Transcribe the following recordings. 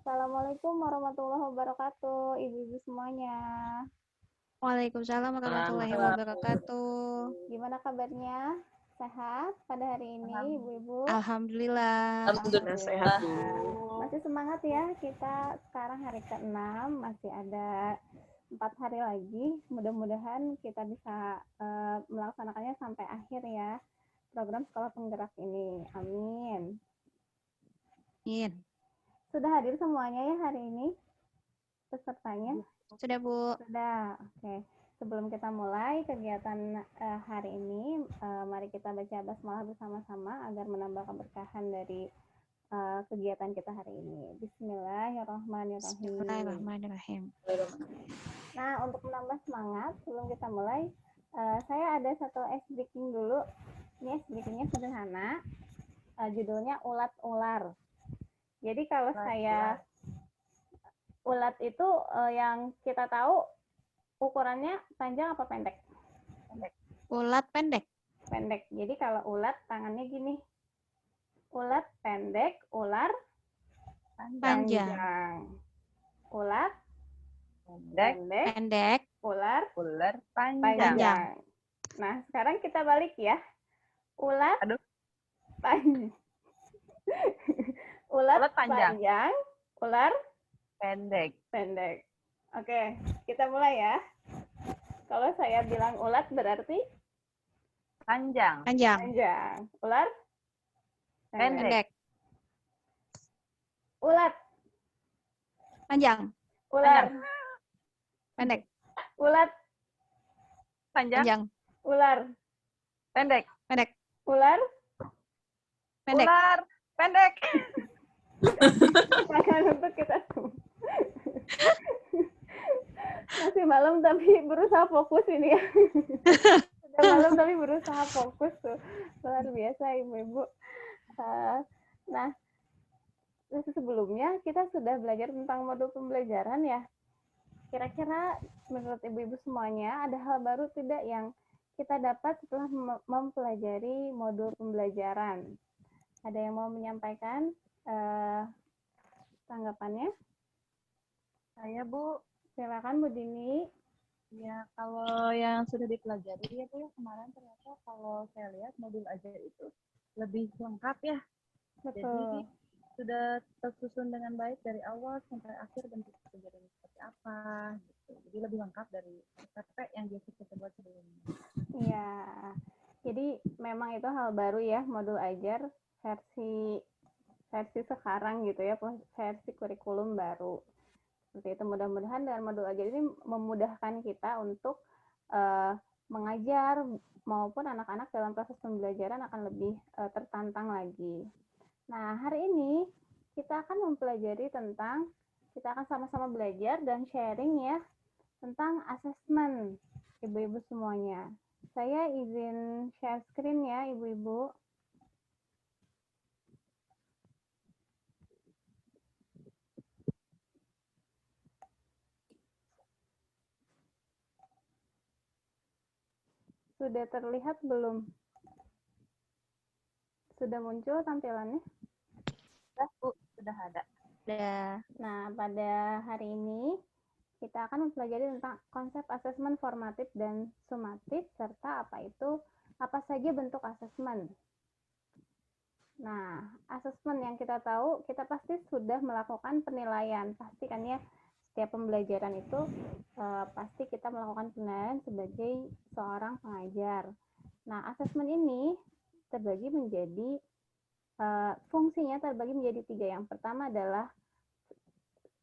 Assalamualaikum warahmatullahi wabarakatuh, ibu-ibu semuanya. Waalaikumsalam warahmatullahi wabarakatuh. Gimana kabarnya? Sehat pada hari ini, ibu-ibu? Alhamdulillah. Alhamdulillah sehat, Bu. Masih semangat ya, kita sekarang hari ke-6, masih ada 4 hari lagi. Mudah-mudahan kita bisa melaksanakannya sampai akhir ya, program sekolah penggerak ini. Amin. Sudah hadir semuanya ya hari ini pesertanya? Sudah, Bu. Sudah, oke. Sebelum kita mulai kegiatan hari ini, mari kita baca basmalah bersama-sama agar menambah keberkahan dari kegiatan kita hari ini. Bismillahirrahmanirrahim. Bismillahirrahmanirrahim. Nah, untuk menambah semangat sebelum kita mulai, saya ada satu ice breaking dulu. Ini ice breakingnya sederhana, judulnya ulat ular. Jadi kalau saya ulat itu yang kita tahu ukurannya panjang apa pendek? Ulat pendek. Pendek. Jadi kalau ulat tangannya gini. Ulat pendek, ular panjang. Ulat pendek, ular panjang. Nah, sekarang kita balik ya. Ulat panjang. Ulat panjang, ular pendek. Oke, kita mulai ya. Kalau saya bilang ulat berarti Panjang. Ular Pendek. Ulat Panjang. ular Pendek. ulat Panjang. ular Pendek. ular Pendek. Pendek. Jangan untuk kita masih malam tapi berusaha fokus ini ya. Sudah malam tapi berusaha fokus tuh. Luar biasa ibu-ibu. Nah, sebelumnya kita sudah belajar tentang modul pembelajaran ya. Kira-kira menurut ibu-ibu semuanya ada hal baru tidak yang kita dapat setelah mempelajari modul pembelajaran? Ada yang mau menyampaikan tanggapannya? Saya, Bu. Silakan Bu Dini. Ya, kalau yang sudah dipelajari ya, Bu, ya, kemarin ternyata kalau saya lihat modul ajar itu lebih lengkap ya. Betul. Jadi sudah tersusun dengan baik dari awal sampai akhir bentuk pelajaran seperti apa gitu. Jadi lebih lengkap dari SPP yang biasa kita buat sebelumnya. Iya. Jadi memang itu hal baru ya, modul ajar versi sekarang gitu ya, versi kurikulum baru. Seperti itu, mudah-mudahan dengan modul ajar ini memudahkan kita untuk mengajar maupun anak-anak dalam proses pembelajaran akan lebih tertantang lagi. Nah, hari ini kita akan mempelajari kita akan sama-sama belajar dan sharing ya tentang asesmen ibu-ibu semuanya. Saya izin share screen ya ibu-ibu. Sudah terlihat belum? Sudah muncul tampilannya? Sudah ada. Nah, pada hari ini kita akan mempelajari tentang konsep asesmen formatif dan sumatif serta apa saja bentuk asesmen. Nah, asesmen yang kita tahu, kita pasti sudah melakukan penilaian. Pasti kan ya, setiap pembelajaran itu pasti kita melakukan penilaian sebagai seorang pengajar. Nah, asesmen ini terbagi menjadi fungsinya terbagi menjadi 3. Yang pertama adalah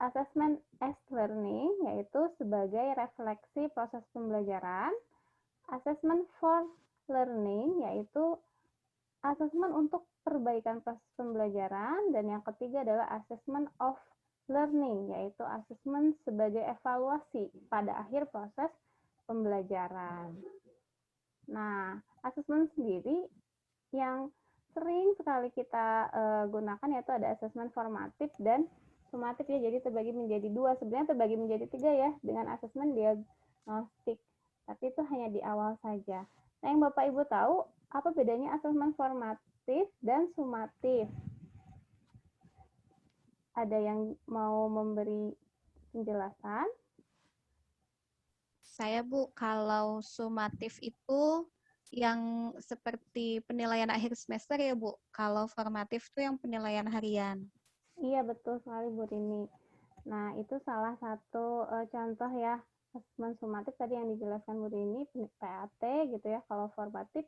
asesmen as learning, yaitu sebagai refleksi proses pembelajaran. Asesmen for learning, yaitu asesmen untuk perbaikan proses pembelajaran. Dan yang ketiga adalah asesmen of learning, yaitu asesmen sebagai evaluasi pada akhir proses pembelajaran. Nah, asesmen sendiri yang sering sekali kita gunakan yaitu ada asesmen formatif dan sumatif ya, jadi terbagi menjadi 2. Sebenarnya terbagi menjadi 3 ya, dengan asesmen diagnostik. Tapi itu hanya di awal saja. Nah, yang Bapak Ibu tahu, apa bedanya asesmen formatif dan sumatif? ada yang mau memberi penjelasan? Saya, Bu, kalau sumatif itu yang seperti penilaian akhir semester ya, Bu. Kalau formatif itu yang penilaian harian. Iya, betul sekali Bu Rini. Nah, itu salah satu contoh ya, asesmen sumatif tadi yang dijelaskan Bu Rini, PAT gitu ya. Kalau formatif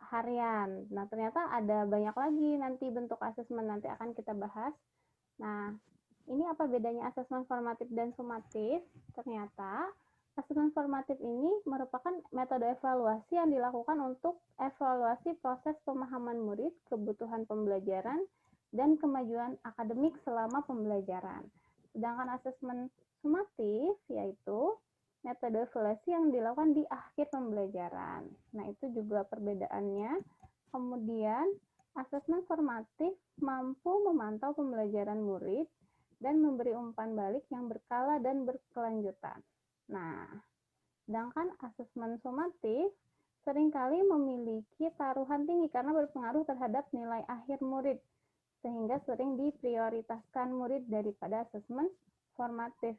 harian. Nah, ternyata ada banyak lagi nanti bentuk asesmen, nanti akan kita bahas. Nah, ini apa bedanya asesmen formatif dan sumatif? Ternyata asesmen formatif ini merupakan metode evaluasi yang dilakukan untuk evaluasi proses pemahaman murid, kebutuhan pembelajaran, dan kemajuan akademik selama pembelajaran. Sedangkan asesmen sumatif yaitu metode evaluasi yang dilakukan di akhir pembelajaran. Nah, itu juga perbedaannya. Kemudian, asesmen formatif mampu memantau pembelajaran murid dan memberi umpan balik yang berkala dan berkelanjutan. Nah, sedangkan asesmen sumatif seringkali memiliki taruhan tinggi karena berpengaruh terhadap nilai akhir murid, sehingga sering diprioritaskan murid daripada asesmen formatif.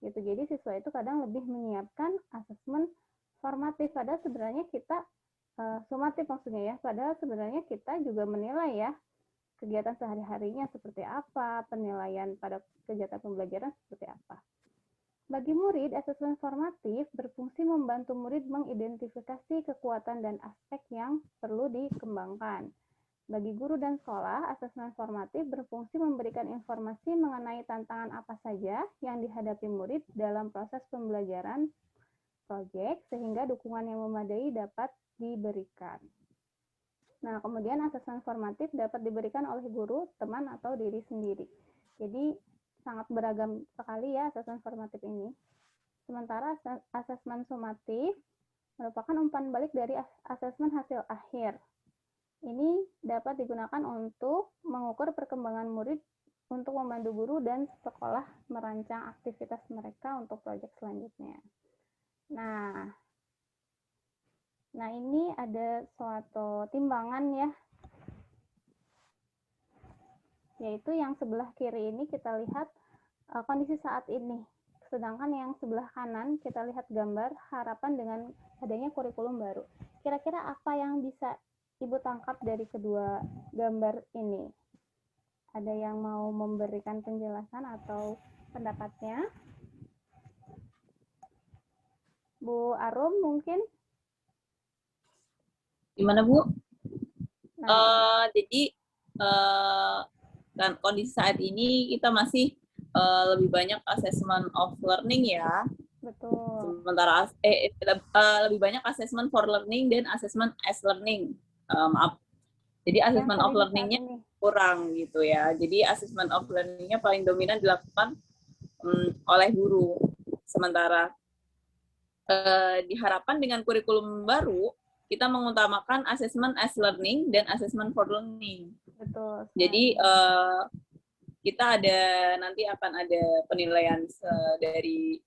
Gitu. Jadi siswa itu kadang lebih menyiapkan asesmen formatif, padahal sebenarnya kita sumatif maksudnya ya, padahal sebenarnya kita juga menilai ya kegiatan sehari-harinya seperti apa, penilaian pada kegiatan pembelajaran seperti apa. Bagi murid, asesmen formatif berfungsi membantu murid mengidentifikasi kekuatan dan aspek yang perlu dikembangkan. Bagi guru dan sekolah, asesmen formatif berfungsi memberikan informasi mengenai tantangan apa saja yang dihadapi murid dalam proses pembelajaran proyek, sehingga dukungan yang memadai dapat diberikan. Nah, kemudian asesmen formatif dapat diberikan oleh guru, teman, atau diri sendiri. Jadi, sangat beragam sekali ya asesmen formatif ini. Sementara asesmen sumatif merupakan umpan balik dari asesmen hasil akhir. Ini dapat digunakan untuk mengukur perkembangan murid untuk membantu guru dan sekolah merancang aktivitas mereka untuk proyek selanjutnya. Nah ini ada suatu timbangan ya, yaitu yang sebelah kiri ini kita lihat kondisi saat ini. Sedangkan yang sebelah kanan kita lihat gambar harapan dengan adanya kurikulum baru. Kira-kira apa yang bisa Ibu tangkap dari kedua gambar ini? Ada yang mau memberikan penjelasan atau pendapatnya? Bu Arum mungkin? Gimana Bu? Jadi kan kondisi saat ini kita masih lebih banyak assessment of learning ya. Betul. Sementara lebih banyak assessment for learning dan assessment as learning. Maaf. Jadi assessment of learning-nya kurang gitu ya. Jadi assessment of learning-nya paling dominan dilakukan oleh guru. Sementara diharapkan dengan kurikulum baru kita mengutamakan assessment as learning dan assessment for learning. Betul. Jadi kita nanti akan ada penilaian dari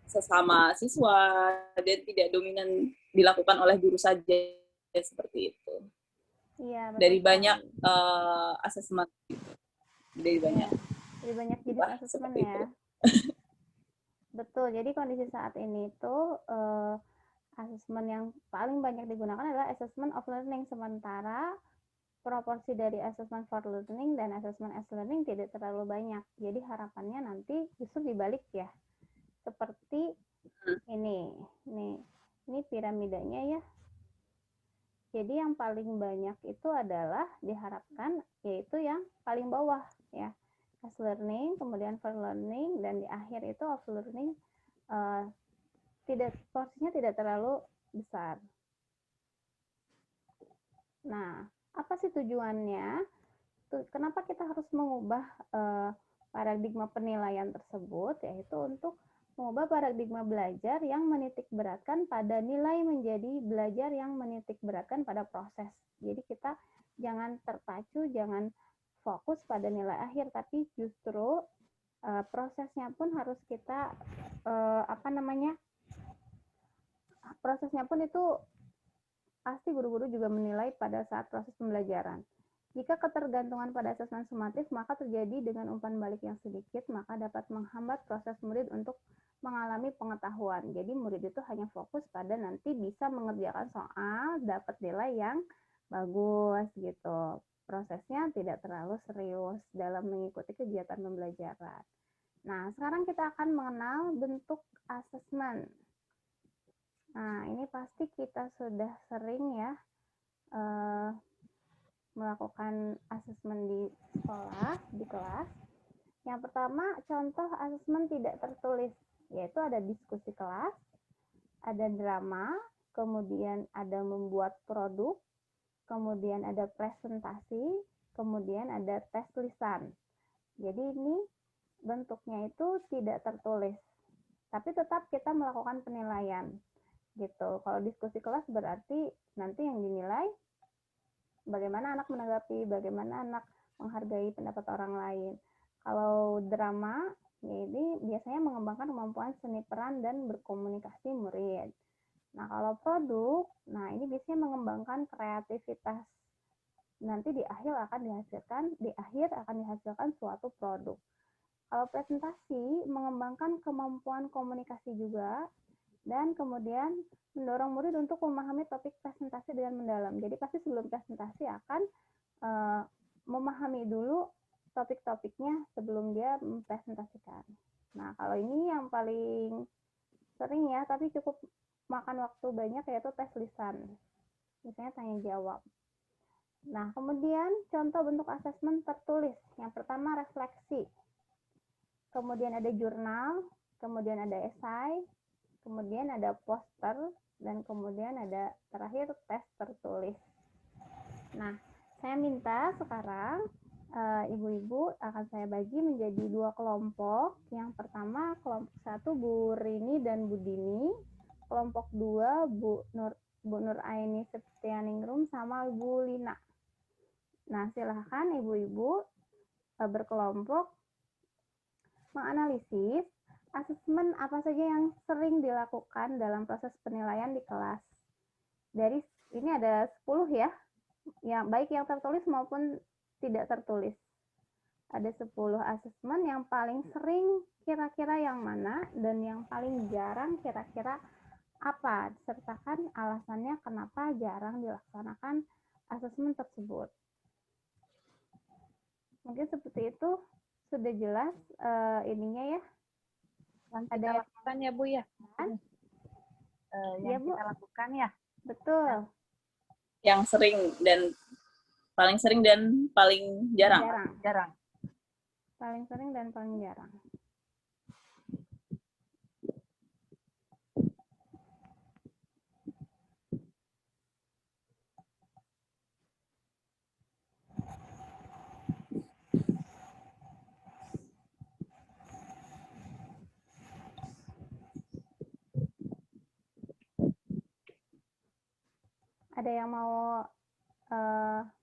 sesama siswa dan tidak dominan dilakukan oleh guru saja seperti itu. Iya, betul. Dari banyak assessment, dari banyak. Dari banyak jenis assessment ya. Betul. Jadi kondisi saat ini itu asesmen yang paling banyak digunakan adalah assessment of learning, sementara proporsi dari assessment for learning dan assessment as learning tidak terlalu banyak. Jadi harapannya nanti justru dibalik ya. Seperti ini piramidanya ya. Jadi yang paling banyak itu adalah diharapkan yaitu yang paling bawah ya. As learning, kemudian for learning, dan di akhir itu of learning porsinya tidak terlalu besar. Nah, apa sih tujuannya? Kenapa kita harus mengubah paradigma penilaian tersebut? Yaitu untuk mengubah paradigma belajar yang menitik beratkan pada nilai menjadi belajar yang menitik beratkan pada proses. Jadi kita jangan terpacu, jangan fokus pada nilai akhir, tapi justru prosesnya pun harus kita prosesnya pun itu pasti guru-guru juga menilai pada saat proses pembelajaran. Jika ketergantungan pada asesmen sumatif, maka terjadi dengan umpan balik yang sedikit, maka dapat menghambat proses murid untuk mengalami pengetahuan. Jadi murid itu hanya fokus pada nanti bisa mengerjakan soal, dapat nilai yang bagus gitu. Prosesnya tidak terlalu serius dalam mengikuti kegiatan pembelajaran. Nah, sekarang kita akan mengenal bentuk asesmen. Nah, ini pasti kita sudah sering ya melakukan asesmen di sekolah, di kelas. Yang pertama, contoh asesmen tidak tertulis, yaitu ada diskusi kelas, ada drama, kemudian ada membuat produk, kemudian ada presentasi, kemudian ada tes lisan. Jadi ini bentuknya itu tidak tertulis, tapi tetap kita melakukan penilaian gitu. Kalau diskusi kelas berarti nanti yang dinilai bagaimana anak menanggapi, bagaimana anak menghargai pendapat orang lain. Kalau drama, ini biasanya mengembangkan kemampuan seni peran dan berkomunikasi murid. Nah, kalau produk, nah ini biasanya mengembangkan kreativitas. Nanti di akhir akan dihasilkan suatu produk. Kalau presentasi, mengembangkan kemampuan komunikasi juga, dan kemudian mendorong murid untuk memahami topik presentasi dengan mendalam. Jadi pasti sebelum presentasi akan memahami dulu topik-topiknya sebelum dia mempresentasikan. Nah, kalau ini yang paling sering ya, tapi cukup makan waktu banyak, yaitu tes lisan. Misalnya tanya jawab. Nah, kemudian contoh bentuk asesmen tertulis. Yang pertama refleksi. Kemudian ada jurnal, kemudian ada esai, kemudian ada poster, dan kemudian ada terakhir tes tertulis. Nah, saya minta sekarang ibu-ibu akan saya bagi menjadi 2 kelompok. Yang pertama kelompok 1 Bu Rini dan Bu Dini, kelompok 2 Bu Nur Aini Septianingrum sama Bu Lina. Nah, silahkan ibu-ibu berkelompok menganalisis asesmen apa saja yang sering dilakukan dalam proses penilaian di kelas. Dari ini ada 10 ya, yang baik yang tertulis maupun tidak tertulis. Ada 10 asesmen yang paling sering kira-kira yang mana, dan yang paling jarang kira-kira apa. Sertakan alasannya kenapa jarang dilaksanakan asesmen tersebut. Mungkin seperti itu sudah jelas ininya ya. Yang kita lakukan ya Bu ya. Ya, Bu. Kita lakukan ya. Betul. Yang sering dan paling sering dan paling jarang. Jarang. Paling sering dan paling jarang. Ada yang mau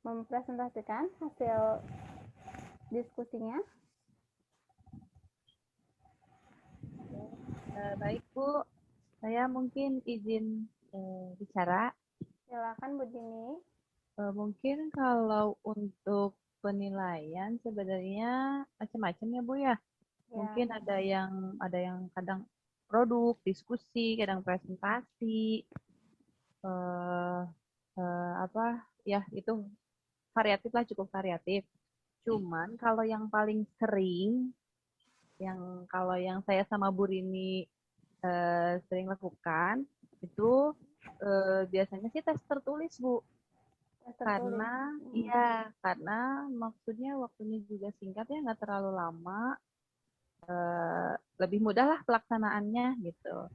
mempresentasikan hasil diskusinya? Baik Bu, saya mungkin izin bicara. Silakan Bu Dini. Mungkin kalau untuk penilaian sebenarnya macam-macam ya Bu ya. Mungkin ada yang kadang produk, diskusi, kadang presentasi, itu variatif lah, cukup variatif. Cuman kalau yang paling sering, kalau yang saya sama Bu Rini sering lakukan itu biasanya sih tes tertulis Bu. Karena maksudnya waktunya juga singkat ya, nggak terlalu lama, lebih mudah lah pelaksanaannya gitu.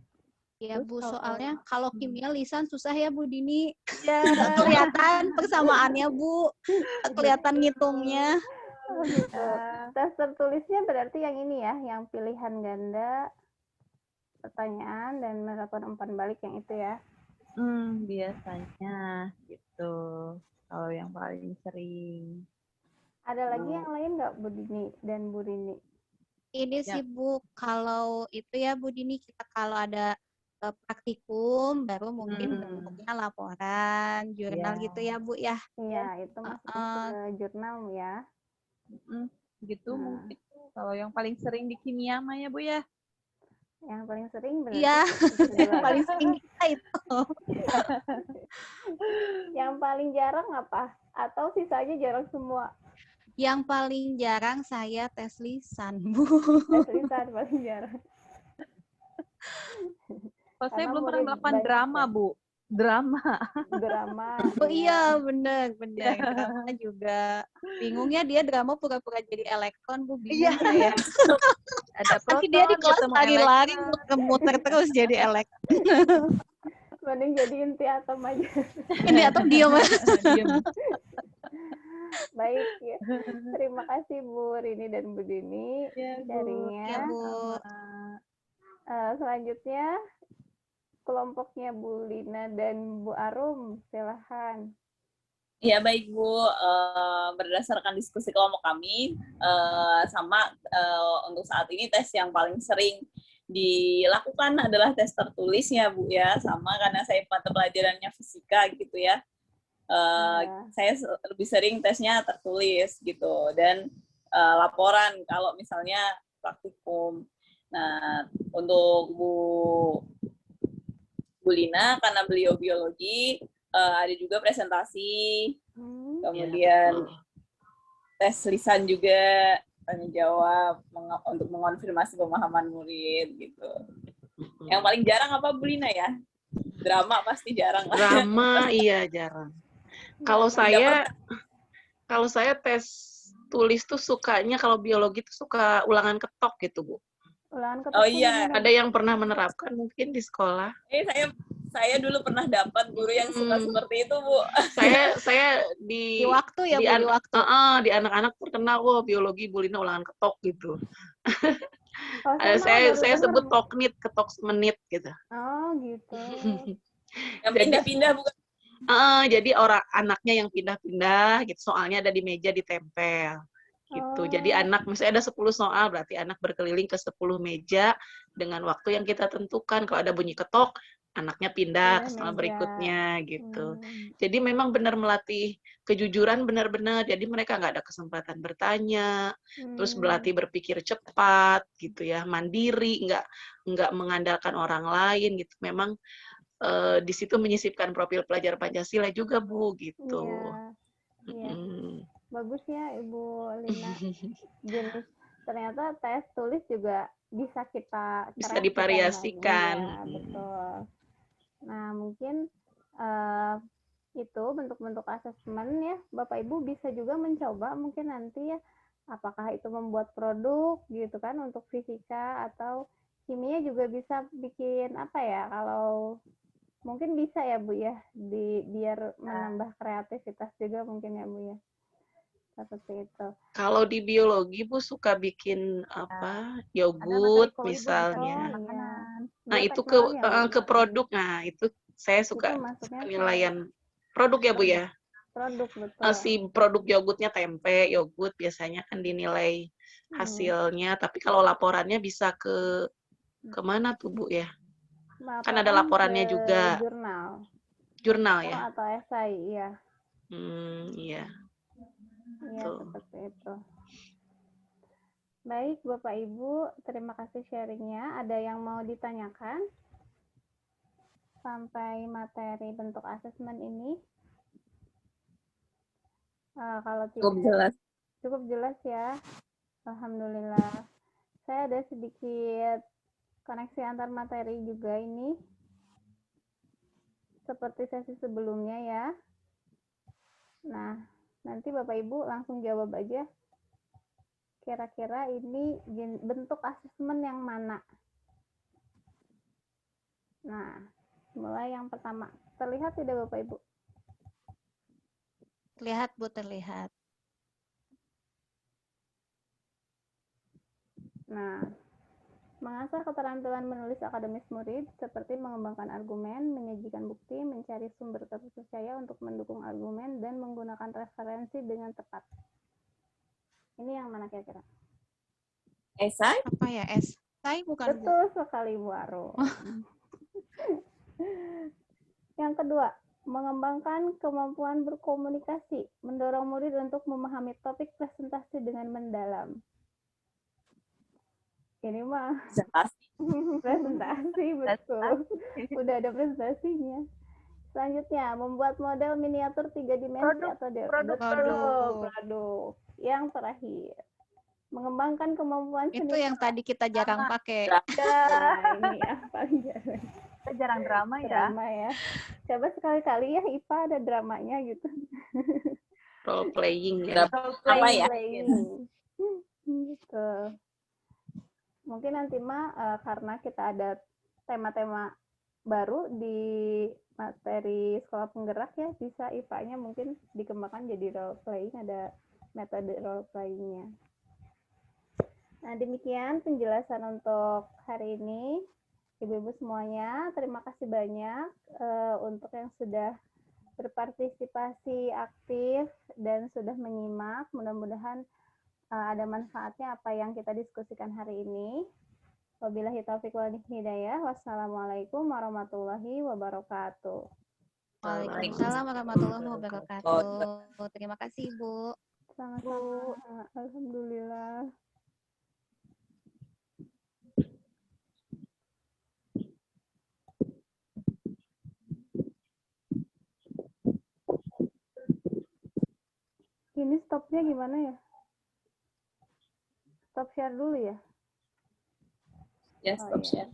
Ya Terus Bu, soalnya kalau kimia lisan susah ya Bu Dini. Ya, Kelihatan persamaannya Bu, kelihatan ngitungnya. Gitu. Tes tertulisnya berarti yang ini ya, yang pilihan ganda, pertanyaan, dan melakukan umpan balik yang itu ya. Biasanya gitu. Kalau yang paling sering. Ada lagi yang lain nggak Bu Dini dan Bu Rini? Ini sih Bu, kalau itu ya Bu Dini, kita kalau ada praktikum, baru mungkin Hmm. bentuknya laporan, jurnal Iya. gitu ya Bu ya. Iya, itu masuknya ke jurnal ya. Gitu Nah, mungkin. Kalau yang paling sering di kimia mah ya Bu ya. yang paling sering berarti Iya, itu dua ya. paling sering kita itu. Yang paling jarang apa? Atau sisanya jarang semua? Yang paling jarang saya tes lisan, Bu. Tes lisan paling jarang. Kalau saya Karena belum pernah murid melakukan banyak drama, ya. Bu. Drama. Drama. Oh iya, Iya. benar. Drama juga. Bingungnya dia drama pura-pura jadi elektron, Bu. Iya. Bingung saya. Ada Nanti dia di proton, kelas ketemu lari-lari, elektron. muter terus jadi elektron. Mending jadi inti atom aja. Ini atau diem. Diem. Baik ya. Terima kasih Bu Rini dan Bu Dini Ya, Bu. sharingnya. Ya, Bu. Selanjutnya kelompoknya Bu Lina dan Bu Arum, silahkan. Ya baik Bu, berdasarkan diskusi kelompok kami, sama untuk saat ini tes yang paling sering dilakukan adalah tes tertulis ya Bu ya, sama karena saya mata pelajarannya fisika gitu ya. Saya lebih sering tesnya tertulis gitu, dan laporan kalau misalnya praktikum. Nah, untuk Bu Lina, karena beliau biologi, ada juga presentasi, kemudian tes lisan juga, tanya jawab untuk mengonfirmasi pemahaman murid gitu. Yang paling jarang apa Bu Lina ya? Drama pasti jarang lah. Drama iya jarang. Kalau saya tes tulis tuh sukanya kalau biologi tuh suka ulangan ketok gitu, Bu. Ulangan ketok. Oh iya. Ada yang pernah menerapkan mungkin di sekolah? Saya dulu pernah dapat guru yang suka seperti itu, Bu. Saya di waktu ya, Bu, di waktu. Di anak-anak terkenal, biologi Bu Lina ulangan ketok gitu. Saya sebut toknit, ketok semenit gitu. Oh, gitu. Yang pindah-pindah bukan? Jadi anaknya yang pindah-pindah gitu, soalnya ada di meja ditempel gitu. Jadi anak misalnya ada 10 soal, berarti anak berkeliling ke 10 meja dengan waktu yang kita tentukan. Kalau ada bunyi ketok, anaknya pindah ke soal berikutnya gitu. Jadi memang benar melatih kejujuran benar-benar. Jadi mereka nggak ada kesempatan bertanya, terus berlatih berpikir cepat gitu ya, mandiri, nggak mengandalkan orang lain gitu. Memang di situ menyisipkan profil pelajar Pancasila juga, Bu, gitu. Iya. Bagus ya, Ibu Lina. Jenis ternyata tes tulis juga bisa kita divariasikan. Ya, betul. Nah, mungkin itu bentuk-bentuk asesmen ya, Bapak Ibu bisa juga mencoba mungkin nanti ya, apakah itu membuat produk gitu kan untuk fisika atau kimia juga bisa bikin apa ya, kalau mungkin bisa ya Bu ya, biar menambah kreativitas juga mungkin ya Bu ya. Seperti itu. Kalau di biologi Bu suka bikin yogurt misalnya. Nah, itu ke produk. Nah, itu saya suka penilaian produk ya Bu ya. Produk, betul. Si produk yogurtnya tempe, yogurt biasanya kan dinilai hasilnya, tapi kalau laporannya bisa ke mana tuh Bu ya? Kan ada laporannya juga. Jurnal ya. Atau esai, iya. Iya. Iya, seperti itu. Baik, Bapak Ibu, terima kasih sharingnya. Ada yang mau ditanyakan sampai materi bentuk asesmen ini? Kalau tidak, cukup jelas ya. Alhamdulillah. Saya ada sedikit koneksi antar materi juga ini. Seperti sesi sebelumnya ya. Nah, nanti Bapak Ibu langsung jawab aja. Kira-kira ini bentuk asesmen yang mana? Nah, mulai yang pertama. Terlihat tidak Bapak Ibu? Terlihat Bu, terlihat. Nah, mengasah keterampilan menulis akademis murid seperti mengembangkan argumen, menyajikan bukti, mencari sumber terpercaya untuk mendukung argumen, dan menggunakan referensi dengan tepat. Ini yang mana kira-kira? Esai? Apa ya? Esai bukan Bu? Betul sekali Bu Arum. Yang kedua, mengembangkan kemampuan berkomunikasi, mendorong murid untuk memahami topik presentasi dengan mendalam. Ini mah presentasi, betul. Udah ada presentasinya. Selanjutnya, membuat model miniatur 3 dimensi atau produk. Yang terakhir, mengembangkan kemampuan Itu yang tadi kita jarang pakai. Nah, ini yang paling jarang. Kita jarang drama ya. Drama ya. Coba sekali-kali ya IPA ada dramanya gitu. Role playing ya. Apa ya? Gitu. Mungkin nanti karena kita ada tema-tema baru di materi sekolah penggerak ya, bisa IPA-nya mungkin dikembangkan jadi role playing, ada metode role playing-nya. Nah, demikian penjelasan untuk hari ini. Ibu-ibu semuanya, terima kasih banyak untuk yang sudah berpartisipasi aktif dan sudah menyimak. Mudah-mudahan ada manfaatnya apa yang kita diskusikan hari ini. Wabillahi taufiq wal hidayah. Wassalamualaikum warahmatullahi wabarakatuh. Waalaikumsalam warahmatullahi wabarakatuh. Terima kasih, Bu. Sama-sama. Alhamdulillah. Ini stopnya gimana ya? Stop share dulu ya? Ya, stop share.